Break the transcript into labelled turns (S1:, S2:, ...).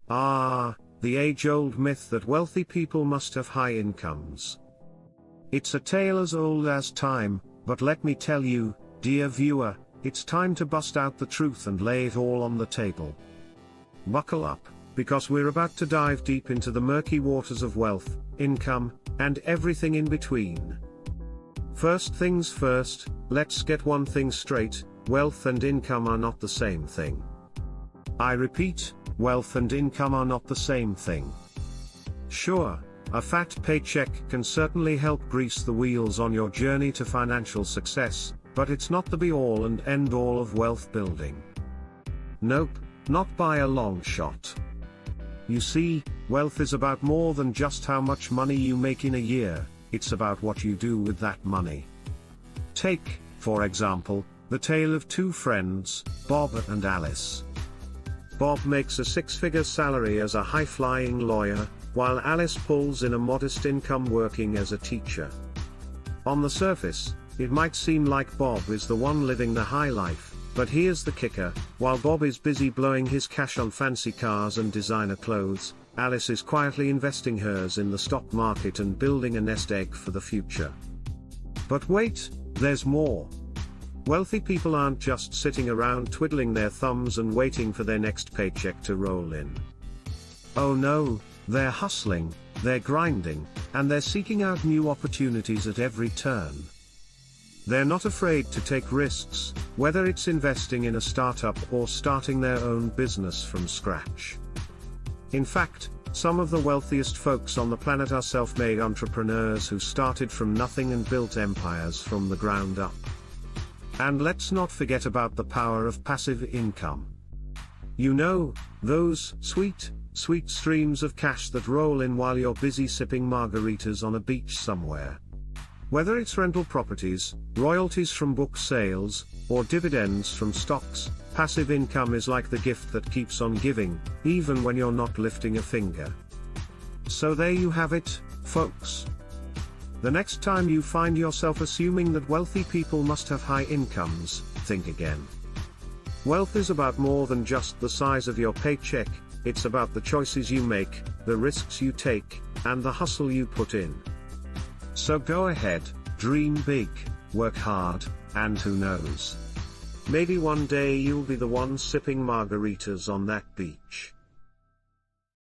S1: The age-old myth that wealthy people must have high incomes. It's a tale as old as time, but let me tell you, dear viewer, it's time to bust out the truth and lay it all on the table. Buckle up, because we're about to dive deep into the murky waters of wealth, income, and everything in between. First things first, let's get one thing straight: wealth and income are not the same thing. I repeat, wealth and income are not the same thing. Sure, a fat paycheck can certainly help grease the wheels on your journey to financial success, but it's not the be-all and end-all of wealth building. Nope, not by a long shot. You see, wealth is about more than just how much money you make in a year, it's about what you do with that money. Take, for example, the tale of two friends, Bob and Alice. Bob makes a six-figure salary as a high-flying lawyer, while Alice pulls in a modest income working as a teacher. On the surface, it might seem like Bob is the one living the high life, but here's the kicker: while Bob is busy blowing his cash on fancy cars and designer clothes, Alice is quietly investing hers in the stock market and building a nest egg for the future. But wait, there's more. Wealthy people aren't just sitting around twiddling their thumbs and waiting for their next paycheck to roll in. Oh no, they're hustling, they're grinding, and they're seeking out new opportunities at every turn. They're not afraid to take risks, whether it's investing in a startup or starting their own business from scratch. In fact, some of the wealthiest folks on the planet are self-made entrepreneurs who started from nothing and built empires from the ground up. And let's not forget about the power of passive income. You know, those sweet streams of cash that roll in while you're busy sipping margaritas on a beach somewhere. Whether it's rental properties, royalties from book sales, or dividends from stocks, passive income is like the gift that keeps on giving, even when you're not lifting a finger. So there you have it, folks. The next time you find yourself assuming that wealthy people must have high incomes, think again. Wealth is about more than just the size of your paycheck, it's about the choices you make, the risks you take, and the hustle you put in. So go ahead, dream big, work hard, and who knows? Maybe one day you'll be the one sipping margaritas on that beach.